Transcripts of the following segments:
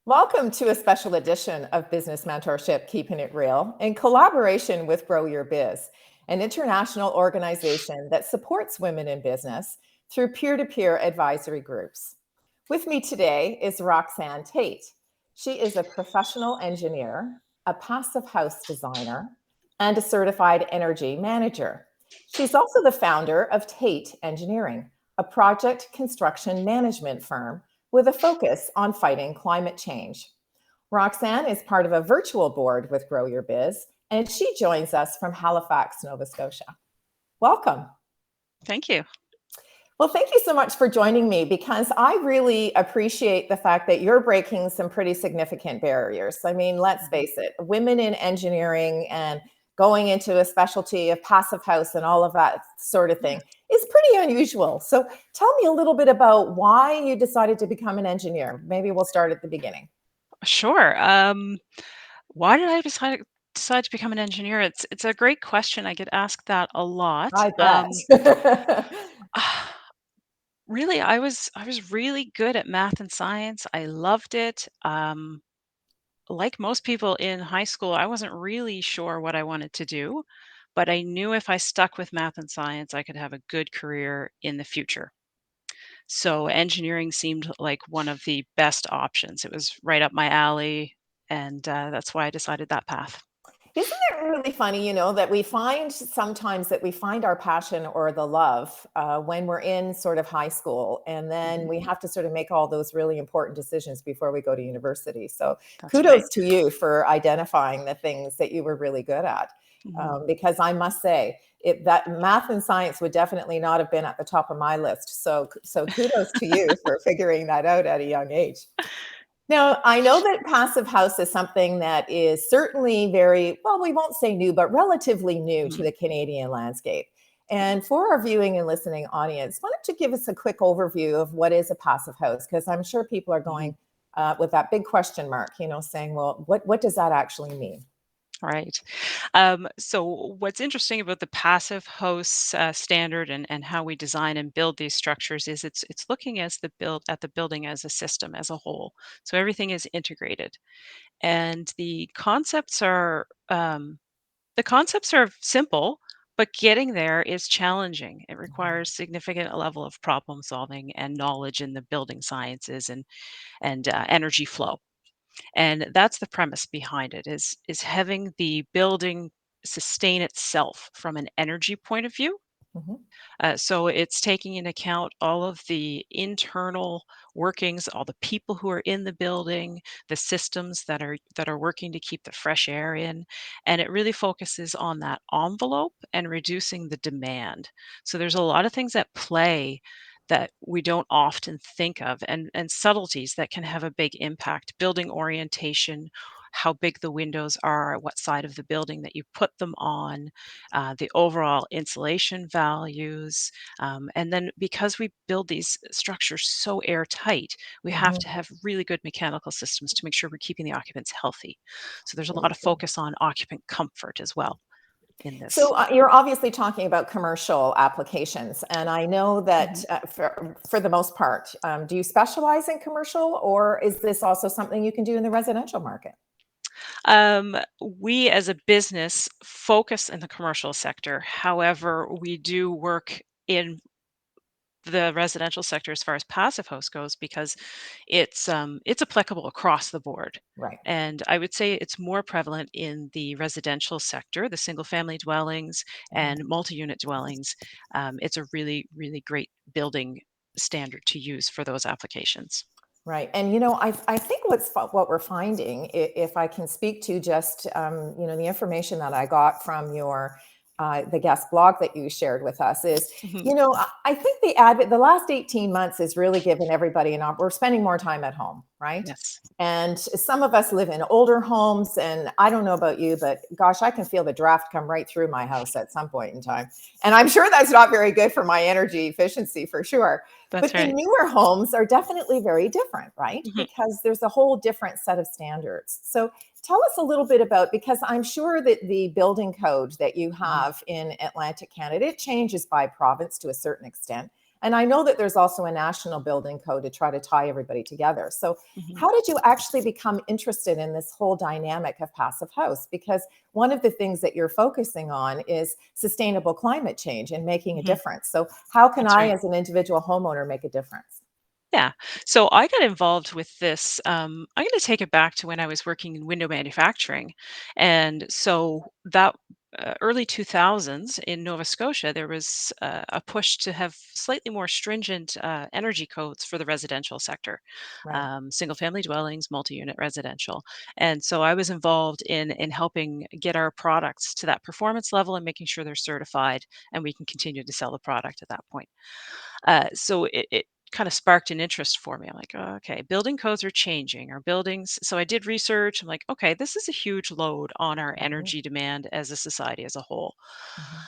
Welcome to a special edition of Business Mentorship, Keepin It Real, in collaboration with GroYourBiz, an international organization that supports women in business through peer-to-peer advisory groups. With me today is Roxanne Tate. She is a professional engineer, a passive house designer, and a certified energy manager. She's also the founder of Tate Engineering, a project construction management firm with a focus on fighting climate change. Roxanne is part of a virtual board with GroYourBiz, and she joins us from Halifax, Nova Scotia. Welcome. Thank you. Well, thank you so much for joining me, because I really appreciate the fact that you're breaking some pretty significant barriers. I mean, let's face it, women in engineering and going into a specialty of passive house and all of that sort of thing is pretty unusual. So tell me a little bit about why you decided to become an engineer. Maybe we'll start at the beginning. Sure. Why did I decide to become an engineer? It's a great question. I get asked that a lot. I bet. Really, I was really good at math and science. I loved it. Like most people in high school, I wasn't really sure what I wanted to do, but I knew if I stuck with math and science, I could have a good career in the future. So engineering seemed like one of the best options. It was right up my alley, and that's why I decided that path. Isn't it really funny, that we find sometimes that we find our passion or the love when we're in sort of high school, and then Mhm. we have to sort of make all those really important decisions before we go to university. So That's right. kudos to you for identifying the things that you were really good at. Mhm. Because I must say, that math and science would definitely not have been at the top of my list. So kudos to you for figuring that out at a young age. Now, I know that passive house is something that is certainly very, well, we won't say new, but relatively new to Mhm. the Canadian landscape. And for our viewing and listening audience, why don't you give us a quick overview of what is a passive house? Because I'm sure people are Mhm. going with that big question mark, saying, well, what does that actually mean? Right. So what's interesting about the passive house standard and how we design and build these structures is it's looking as the building as a system as a whole. So everything is integrated, and the concepts are simple, but getting there is challenging. It requires significant level of problem solving and knowledge in the building sciences and energy flow. And that's the premise behind it is having the building sustain itself from an energy point of view. Mhm. So it's taking into account all of the internal workings, all the people who are in the building, the systems that are working to keep the fresh air in, and it really focuses on that envelope and reducing the demand. So there's a lot of things at play that we don't often think of, and subtleties that can have a big impact. Building orientation, how big the windows are, what side of the building that you put them on, the overall insulation values. And then because we build these structures so airtight, we have Mhm. to have really good mechanical systems to make sure we're keeping the occupants healthy. So there's a Very lot of true. focus on occupant comfort as well in this. So you're obviously talking about commercial applications, and I know that Mhm. for the most part, do you specialize in commercial, or is this also something you can do in the residential market? We as a business focus in the commercial sector. However, we do work in the residential sector as far as passive house goes because it's applicable across the board. Right. And I would say it's more prevalent in the residential sector, the single family dwellings Mhm. and multi-unit dwellings. It's a really, really great building standard to use for those applications. Right. And I think what we're finding, if I can speak to just the information that I got from your the guest blog that you shared with us is, Mhm. I think the last 18 months has really given everybody we're spending more time at home, right? Yes. And some of us live in older homes, and I don't know about you, but gosh, I can feel the draft come right through my house at some point in time. And I'm sure that's not very good for my energy efficiency, for sure. That's But the right. newer homes are definitely very different, right? Mhm. Because there's a whole different set of standards. So tell us a little bit about, because I'm sure that the building code that you Mhm. have in Atlantic Canada, it changes by province to a certain extent. And I know that there's also a national building code to try to tie everybody together. So Mhm. how did you actually become interested in this whole dynamic of passive house? Because one of the things that you're focusing on is sustainable climate change and making a Mhm. difference. So how can That's I, right. as an individual homeowner, make a difference? Yeah. So I got involved with this. I'm going to take it back to when I was working in window manufacturing. And so that early 2000s in Nova Scotia, there was a push to have slightly more stringent energy codes for the residential sector, Right. single family dwellings, multi unit residential. And so I was involved in helping get our products to that performance level and making sure they're certified and we can continue to sell the product at that point. So it kind of sparked an interest for me. I'm like, oh, okay, building codes are changing. Our buildings. So I did research. I'm like, okay, this is a huge load on our Mhm, energy demand as a society as a whole. mhm.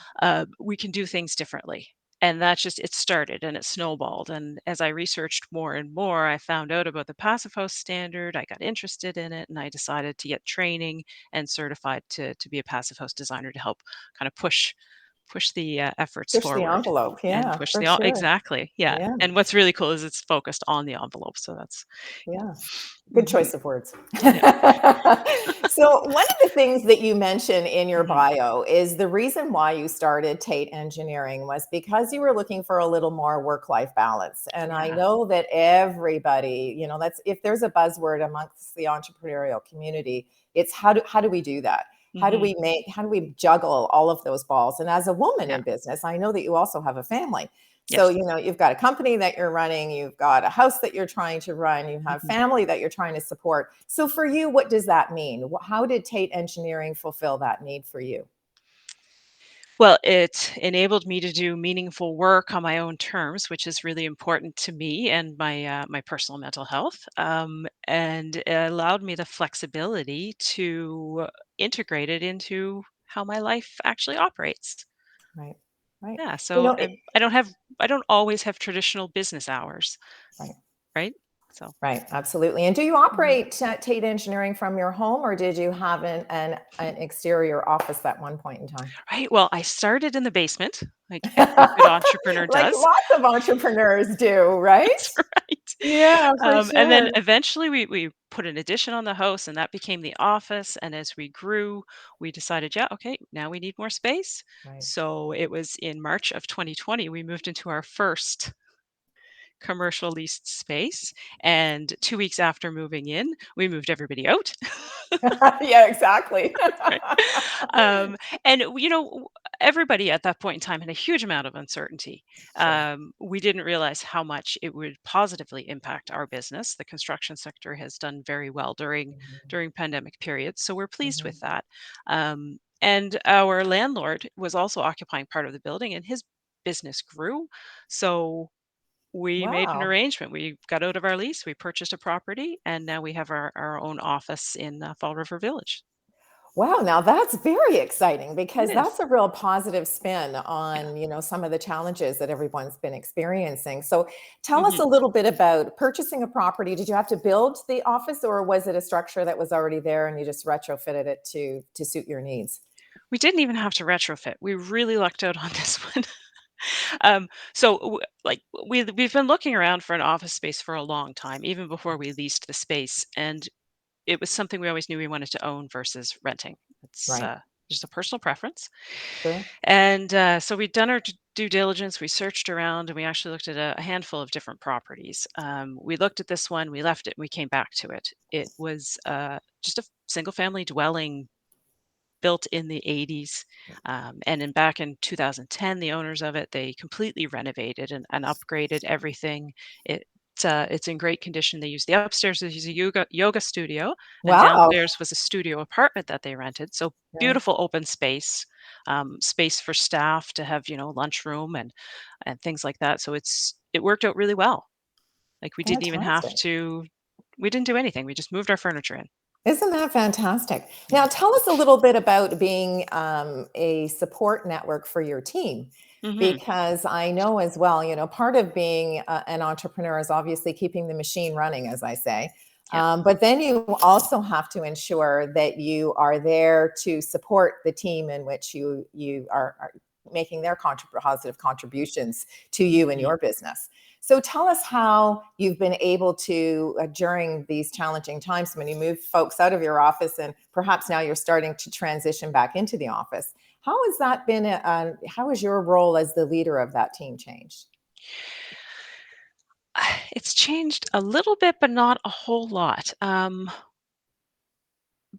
We can do things differently. And that's just, it started and it snowballed. And as I researched more and more, I found out about the Passive House standard. I got interested in it and I decided to get training and certified to be a Passive House designer to help kind of push the efforts Push the forward envelope. and Yeah, push for the sure. exactly, yeah, Yeah, and what's really cool is it's focused on the envelope, so that's yeah. yeah. Good Mhm. choice of words. Yeah. So, one of the things that you mention in your Mhm. bio is the reason why you started Tate Engineering was because you were looking for a little more work life balance. And I Yeah. know that everybody, that's if there's a buzzword amongst the entrepreneurial community, it's how do we do that? Mhm. How do we juggle all of those balls? And as a woman Yeah. in business, I know that you also have a family. So, Yes. you've got a company that you're running, you've got a house that you're trying to run, you have Mhm. family that you're trying to support. So, for you, what does that mean? How did Tate Engineering fulfill that need for you? Well, it enabled me to do meaningful work on my own terms, which is really important to me and my personal mental health, and it allowed me the flexibility to integrate it into how my life actually operates. Right. Right. Yeah, You so, know, it, I don't always have traditional business hours, right. right? So Right. Absolutely. And do you mhm. operate Tate Engineering from your home, or did you have an exterior office at one point in time? Right, well, I started in the basement, like every good entrepreneur Like does. lots of entrepreneurs do, right? That's right. Yeah, for And then sure. eventually we put an addition on the house, and that became the office, and as we grew, we decided, "Yeah, okay, now we need more space." Right. So it was in March of 2020, we moved into our first commercial leased space, and 2 weeks after moving in, we moved everybody out. Yeah, exactly. Right. Um, and everybody at that point in time had a huge amount of uncertainty. Sure. We didn't realize how much it would positively impact our business. The construction sector has done very well Mhm, during pandemic periods, so we're pleased mhm. with that. And our landlord was also occupying part of the building, and his business grew. So we made an Wow. arrangement. We got out of our lease, we purchased a property, and now we have our own office in Fall River Village. Wow, now that's very exciting It because is. that's a real positive spin Yeah. on, some of the challenges that everyone's been experiencing. So tell us Mhm. a little bit about purchasing a property. Did you have to build the office, or was it a structure that was already there and you just retrofitted it to suit your needs? We didn't even have to retrofit. We really lucked out on this one. We've been looking around for an office space for a long time, even before we leased the space, and it was something we always knew we wanted to own versus renting. It's Right. just a personal preference. Sure. And so we'd done our due diligence. We searched around, and we actually looked at a handful of different properties. We looked at this one, we left it, and we came back to it. It was just a single family dwelling built in the 80s. And then back in 2010, the owners of it, they completely renovated and upgraded everything. It's in great condition. They use the upstairs as a yoga studio, and Wow. downstairs was a studio apartment that they rented. So Right. beautiful open space, space for staff to have lunchroom and things like that. So it worked out really well. Like Fantastic. we didn't do anything. We just moved our furniture in. Isn't that fantastic? Now, Yeah. tell us a little bit about being a support network for your team, Hmm. because I know as well, part of being an entrepreneur is obviously keeping the machine running, as I say. Yeah. But then you also have to ensure that you are there to support the team in which you are making their positive contributions to you and Mhm. your business. So tell us how you've been able to, during these challenging times when you moved folks out of your office and perhaps now you're starting to transition back into the office. How has that been? How has your role as the leader of that team changed? It's changed a little bit, but not a whole lot.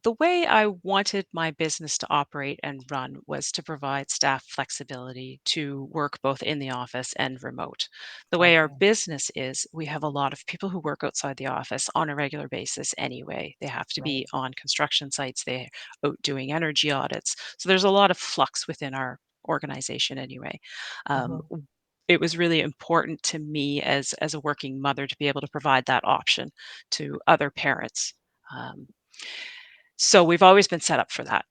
The way I wanted my business to operate and run was to provide staff flexibility to work both in the office and remote. The way our Okay, business is, we have a lot of people who work outside the office on a regular basis anyway. They have to be right. on construction sites, they're out doing energy audits. So there's a lot of flux within our organization anyway. Um, Mhm. w- it was really important to me as a working mother to be able to provide that option to other parents. Um, so we've always been set up for that.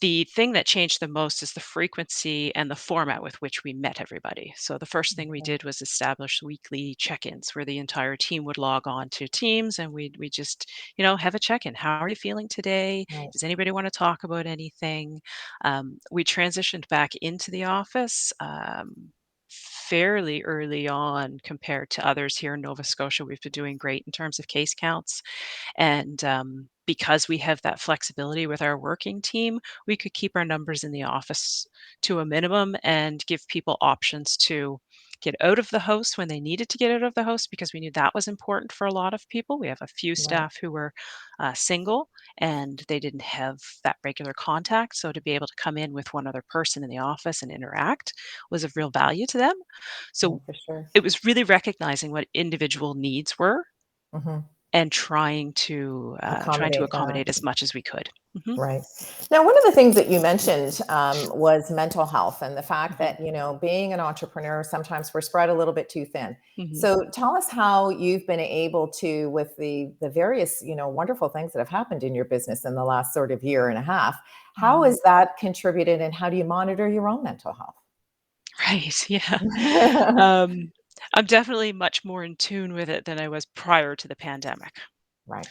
The thing that changed the most is the frequency and the format with which we met everybody. So the first thing we Okay, did was establish weekly check-ins where the entire team would log on to Teams and we just, have a check-in. How are you feeling today? right, Does anybody want to talk about anything? We transitioned back into the office fairly early on compared to others here in Nova Scotia. We've been doing great in terms of case counts. And because we have that flexibility with our working team, we could keep our numbers in the office to a minimum and give people options to get out of the house when they needed to get out of the house because we knew that was important for a lot of people. We have a few right. staff who were single and they didn't have that regular contact. So to be able to come in with one other person in the office and interact was of real value to them. Right, So for sure. it was really recognizing what individual needs were Mhm. and trying to Accommodate that. accommodate as much as we could. Mhm, Right. Now, one of the things that you mentioned was mental health and the fact mhm, that, being an entrepreneur, sometimes we're spread a little bit too thin. mhm, So tell us how you've been able to, with the various, wonderful things that have happened in your business in the last sort of year and a half, how mhm. has that contributed and how do you monitor your own mental health? Right, yeah. Um, I'm definitely much more in tune with it than I was prior to the pandemic. Right.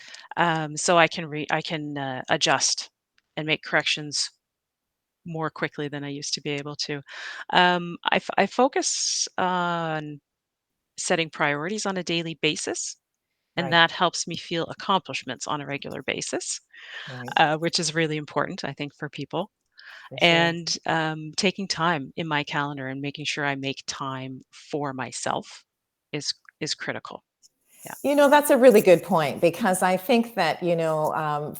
So I can adjust and make corrections more quickly than I used to be able to. I focus on setting priorities on a daily basis, and Right. that helps me feel accomplishments on a regular basis, Right. which is really important, I think, for people. For sure. And taking time in my calendar and making sure I make time for myself is critical. Yeah. That's a really good point because I think that,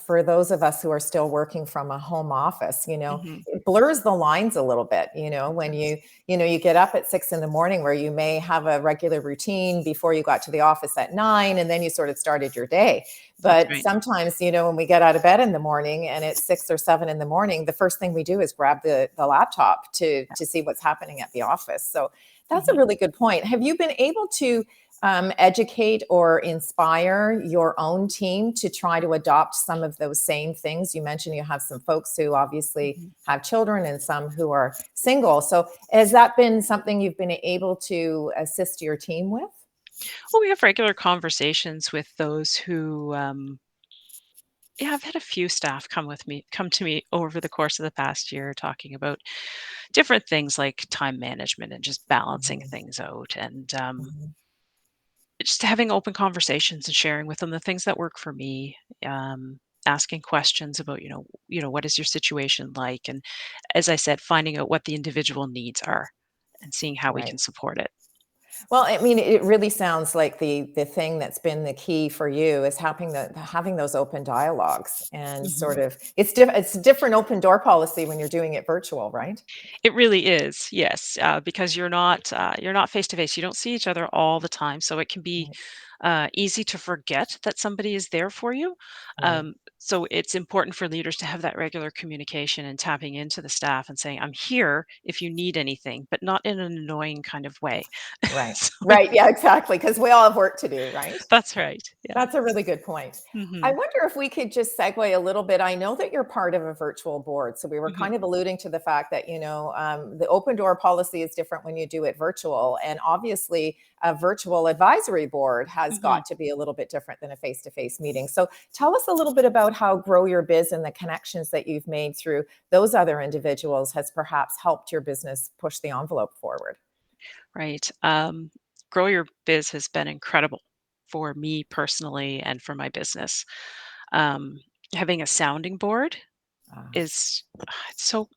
for those of us who are still working from a home office, Hmm. it blurs the lines a little bit, It when does. you get up at 6 in the morning where you may have a regular routine before you got to the office at 9 and then you sort of started your day. That's But right. sometimes, when we get out of bed in the morning and it's 6 or 7 in the morning, the first thing we do is grab the laptop Yeah. to see what's happening at the office. So that's a Hmm. really good point. Have you been able to educate or inspire your own team to try to adopt some of those same things? You mentioned you have some folks who obviously Hmm. have children and some who are single. So, has that been something you've been able to assist your team with? Well, we have regular conversations with those who. Yeah, I've had a few staff come to me over the course of the past year, talking about different things like time management and just balancing Mhm, things out, and mhm. just having open conversations and sharing with them the things that work for me, asking questions about, what is your situation like? And as I said, finding out what the individual needs are and seeing how we Right. can support it. Well, I mean, it really sounds like the thing that's been the key for you is having those open dialogues and Mhm. sort of it's a different open door policy when you're doing it virtual, right? It really is, yes, because you're not face to face. You don't see each other all the time, so it can be Right. easy to forget that somebody is there for you. Right. So it's important for leaders to have that regular communication and tapping into the staff and saying, "I'm here if you need anything," but not in an annoying kind of way. Right. So Right. Yeah, exactly. Because we all have work to do, right? that's right. Yeah. That's a really good point. I Hmm. wonder if we could just segue a little bit. I know that you're part of a virtual board. So we were Hmm. kind of alluding to the fact that, the open door policy is different when you do it virtual. And obviously, a virtual advisory board has Mhm. got to be a little bit different than a face-to-face meeting. So tell us a little bit about how Grow Your Biz and the connections that you've made through those other individuals has perhaps helped your business push the envelope forward. Right. Grow Your Biz has been incredible for me personally and for my business. Um, Having a sounding board Ah, is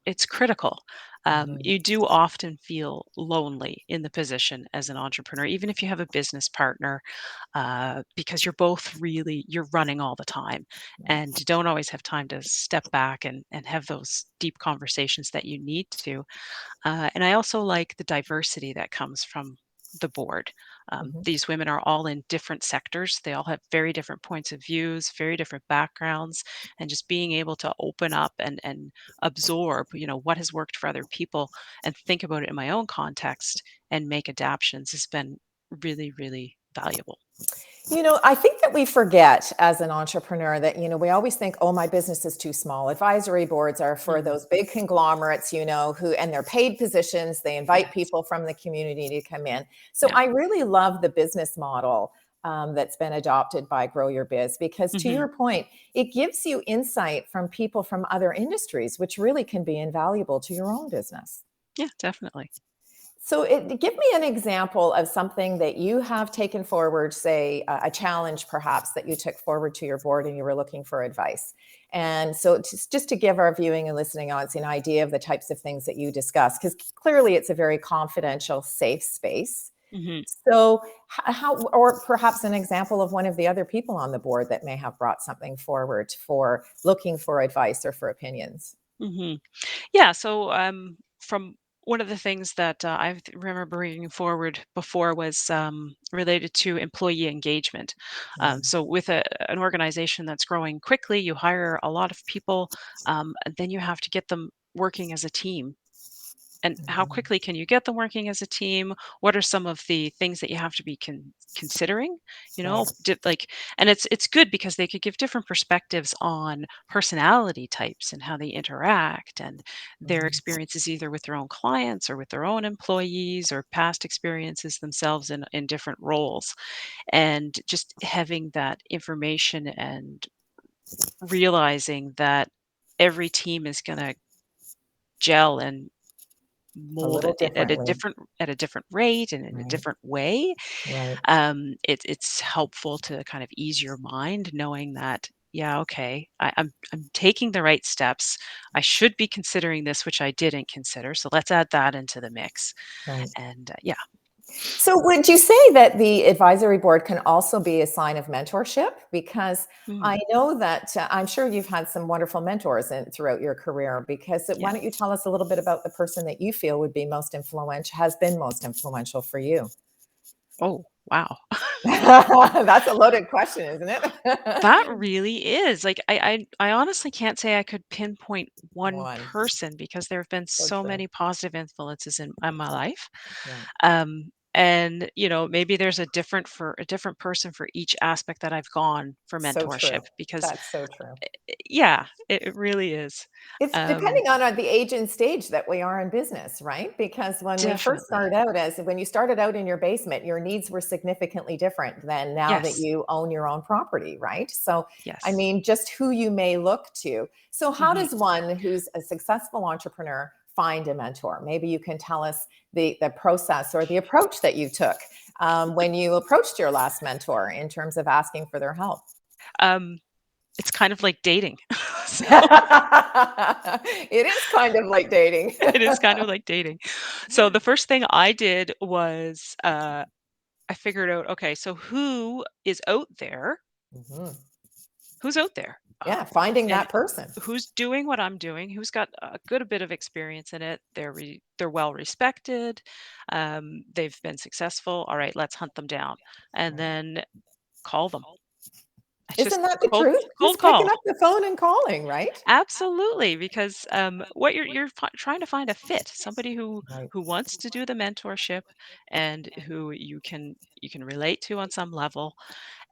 it's critical. mhm. You do often feel lonely in the position as an entrepreneur, even if you have a business partner, because you're running all the time, and you don't always have time to step back and have those deep conversations that you need to. And I also like the diversity that comes from the board. Mhm. These women are all in different sectors. They all have very different points of views, very different backgrounds, and just being able to open up and absorb, what has worked for other people and think about it in my own context and make adaptions has been really, really valuable. I think that we forget as an entrepreneur that, we always think, oh, my business is too small. Advisory boards are for Mm, those big conglomerates, and they're paid positions. They invite yes. people from the community to come in. So Yeah. I really love the business model that's been adopted by Grow Your Biz, because to Hmm. your point, it gives you insight from people from other industries, which really can be invaluable to your own business. Yeah, definitely. So, give me an example of something that you have taken forward, say a challenge perhaps that you took forward to your board and you were looking for advice. And so, just to give our viewing and listening audience an idea of the types of things that you discuss, because clearly it's a very confidential, safe space. Hmm. So, how, or perhaps an example of one of the other people on the board that may have brought something forward for looking for advice or for opinions. Hmm. Yeah, so from one of the things that remember bringing forward before was related to employee engagement. Mm, So, with an organization that's growing quickly, you hire a lot of people, and then you have to get them working as a team. And how mhm. quickly can you get them working as a team? What are some of the things that you have to be considering? Right. And it's good because they could give different perspectives on personality types and how they interact and their Mhm. experiences either with their own clients or with their own employees or past experiences themselves in different roles. And just having that information and realizing that every team is going to gel and A mold little differently. at a different rate and in a Right. different way. Right. It's helpful to kind of ease your mind knowing that, yeah, okay, I'm taking the right steps. I should be considering this, which I didn't consider. So let's add that into the mix. Right. And yeah. So, would you say that the advisory board can also be a sign of mentorship? Because Mm, I know that I'm sure you've had some wonderful mentors throughout your career. Because why yeah. don't you tell us a little bit about the person that you feel would be most influential, has been most influential for you? Oh, wow. That's a loaded question, isn't That it? really is. Like I honestly can't say I could pinpoint one One. person because there have been So so true. many positive influences in my life. Right. And maybe there's a different person for each aspect that I've gone for So mentorship true. because That's so true. yeah, it really is. It's Um, depending on the age and stage that we are in business, right? Because Definitely. when you started out in your basement, your needs were significantly different than now that Yes. you own your own property, right? So, I Yes. mean, just who you may look to. So, how Hmm. does one who's a successful entrepreneur find a mentor? Maybe you can tell us the process or the approach that you took when you approached your last mentor in terms of asking for their help. Um, it's kind of like dating. So It is kind of like dating. it is kind of like dating. So the first thing I did was I figured out, okay, so who is out there? Mhm. Who's out there? Yeah, finding And that person. who's doing what I'm doing? Who's got a good bit of experience in it? They're well respected. They've been successful. All right, let's hunt them down and Right. then call them. I Isn't just that the cold truth? cold Just picking call. up the phone and calling, right? Absolutely, because what trying to find a fit, somebody Right. who wants to do the mentorship and who you can relate to on some level,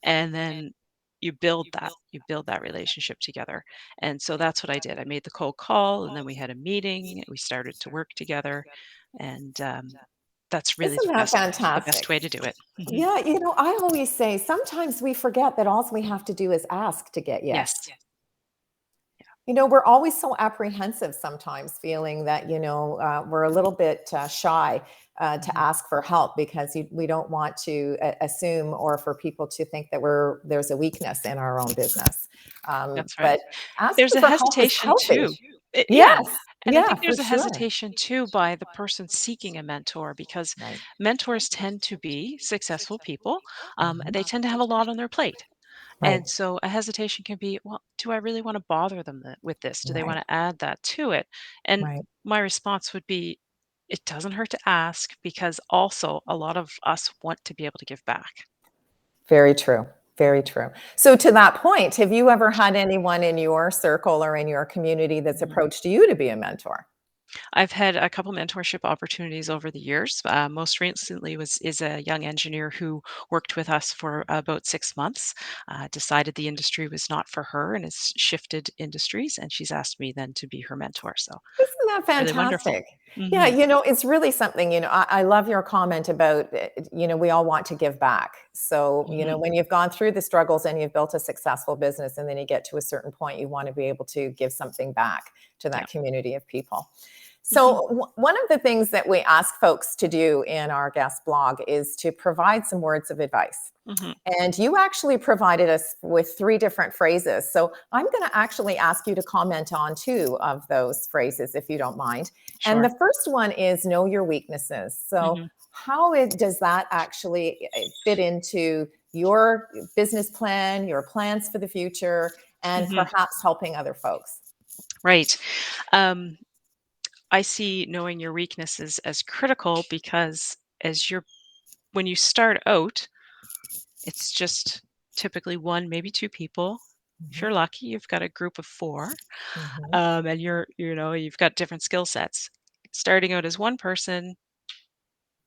and then you build that relationship together. And so that's what I did. I made the cold call, and then we had a meeting. We started to work together, and that's really Isn't that the best fantastic? way to do it. Mhm. Yeah, I always say sometimes we forget that all we have to do is ask to get Yes. yes. We're always so apprehensive sometimes, feeling that, we're a little bit shy to Mhm. ask for help because we don't want to assume or for people to think that there's a weakness in our own business. That's right. But There's asking a for help is hesitation healthy. too. Yeah, Yes. and I Yeah, think for there's a sure. hesitation too by the person seeking a mentor because Right. mentors tend to be successful people. Mhm. They tend to have a lot on their plate. Right. And so a hesitation can be, well, do I really want to bother them with this? Do they want Right. to add that to it? And Right. my response would be, it doesn't hurt to ask because also a lot of us want to be able to give back. Very true. Very true. So to that point, have you ever had anyone in your circle or in your community that's Mhm. approached you to be a mentor? I've had a couple mentorship opportunities over the years. Most recently is a young engineer who worked with us for about 6 months. Decided the industry was not for her and has shifted industries, and she's asked me then to be her mentor. So Isn't that really wonderful. fantastic? Yeah, Hmm. it's really something, I love your comment about, we all want to give back. So, Hmm. when you've gone through the struggles and you've built a successful business and then you get to a certain point, you want to be able to give something back to Yeah. that community of people. Hmm. So, one of the things that we ask folks to do in our guest blog is to provide some words of advice. Hmm. And you actually provided us with three different phrases. So I'm going to actually ask you to comment on two of those phrases, if you don't mind. And Sure. the first one is know your weaknesses. So, Hmm. how does that actually fit into your business plan, your plans for the future, and Hmm. perhaps helping other folks? Right. Um, I see knowing your weaknesses as critical because as you're when you start out, it's just typically one, maybe two people. If Mhm, you're lucky, you've got a group of four, mhm, and you've got different skill sets. Starting out as one person,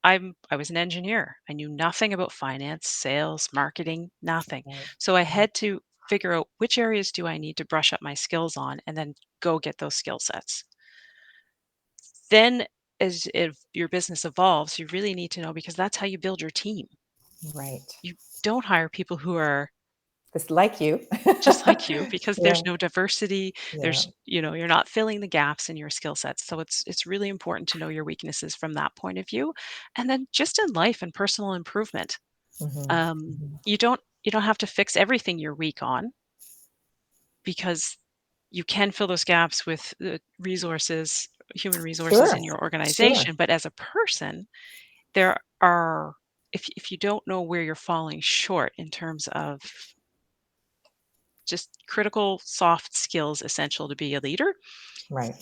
I was an engineer. I knew nothing about finance, sales, marketing, nothing. right, So I right, had to figure out which areas do I need to brush up my skills on, and then go get those skill sets. Then, as if your business evolves, you really need to know because that's how you build your team. right. You don't hire people who are Just like you. just like you because Yeah, there's no diversity. yeah. You're not filling the gaps in your skill sets. So it's really important to know your weaknesses from that point of view. And then just in life and personal improvement, Mhm, mhm. you don't have to fix everything you're weak on because you can fill those gaps with human resources Sure, in your sure. organization. But as a person, there are if you don't know where you're falling short in terms of just critical soft skills essential to be a leader, Right.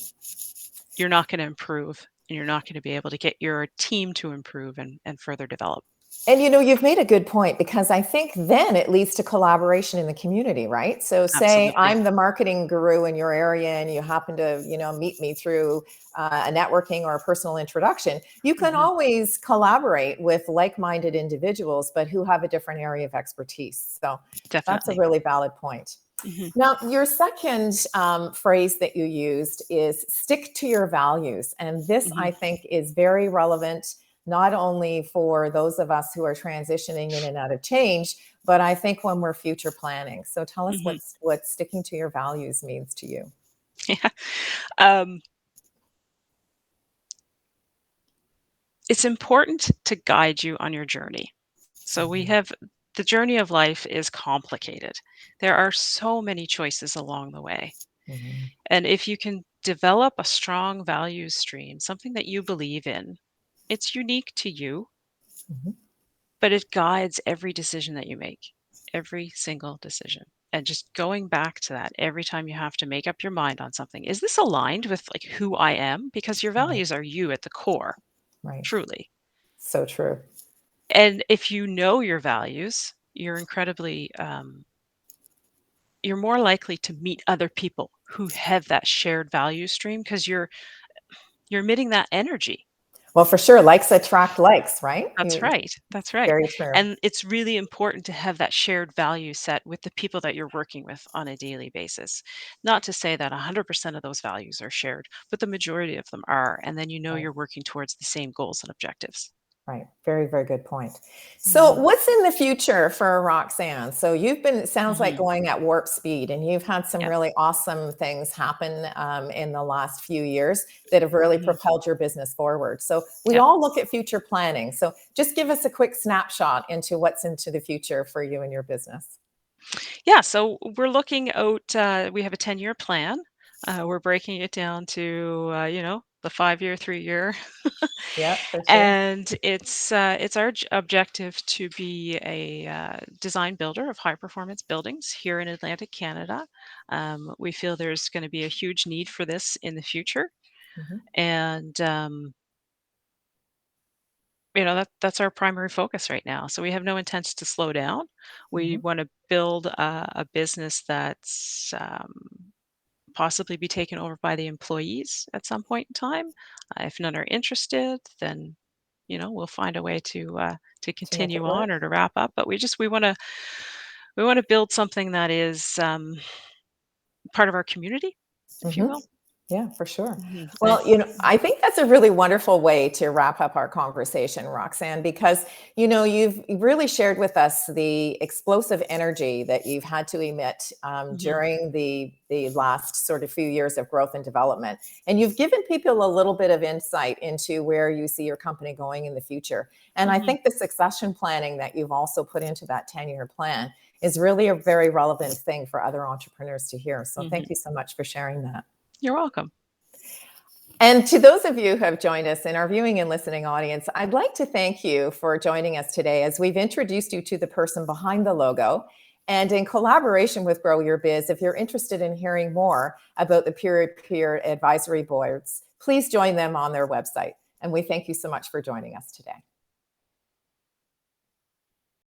you're not going to improve and you're not going to be able to get your team to improve and further develop. And you've made a good point because I think then it leads to collaboration in the community, right? So, say Absolutely. I'm the marketing guru in your area and you happen to, meet me through a networking or a personal introduction. You can Hmm. always collaborate with like minded individuals, but who have a different area of expertise. So, that's a Definitely. really valid point. Hmm. Now, your second phrase that you used is stick to your values. And this, Hmm. I think, is very relevant not only for those of us who are transitioning in and out of change, but I think when we're future planning. So tell us Hmm. what sticking to your values means to you. Yeah. Um, it's important to guide you on your journey. So Mhm, the journey of life is complicated. There are so many choices along the way. mhm, And if you can develop a strong values stream, something that you believe in, it's unique to you, mhm. but it guides every decision that you make, every single decision. And just going back to that every time you have to make up your mind on something. Is this aligned with like who I am? Because your Right, values are you at the core, right. truly. So true. And if you know your values, you're more likely to meet other people who have that shared value stream because you're emitting that energy. Well, for sure, likes attract likes, right? That's right. That's right. Very true. And it's really important to have that shared value set with the people that you're working with on a daily basis. Not to say that 100% of those values are shared, but the majority of them are. And then you know Right. you're working towards the same goals and objectives. Right. Very, very good point. So Mhm. what's in the future for Roxanne? So you've been, it sounds like, Mhm. going at warp speed, and you've had some Yes. really awesome things happen in the last few years that have really Mhm. propelled your business forward. So we Yep. all look at future planning. So just give us a quick snapshot into what's into the future for you and your business. Yeah, so we're looking out, we have a 10-year plan. We're breaking it down to, the 5-year, 3-year. Yeah, for sure. And it's our objective to be a design builder of high performance buildings here in Atlantic Canada. We feel there's going to be a huge need for this in the future, Mhm. and that's our primary focus right now. So we have no intents to slow down. We Mhm. want to build a business that's possibly be taken over by the employees at some point in time. If none are interested, then we'll find a way to To make it continue on work. or to wrap up. But we want to build something that is part of our community, if you Mhm. will. Yeah, for sure. Mhm. Well, I think that's a really wonderful way to wrap up our conversation, Roxanne, because, you've really shared with us the explosive energy that you've had to emit Mhm. during the last sort of few years of growth and development. And you've given people a little bit of insight into where you see your company going in the future. And I Mhm. think the succession planning that you've also put into that 10-year plan is really a very relevant thing for other entrepreneurs to hear. So thank Mhm. you so much for sharing that. You're welcome. And to those of you who have joined us in our viewing and listening audience, I'd like to thank you for joining us today as we've introduced you to the person behind the logo. And in collaboration with Grow Your Biz, if you're interested in hearing more about the peer-to-peer advisory boards, please join them on their website. And we thank you so much for joining us today.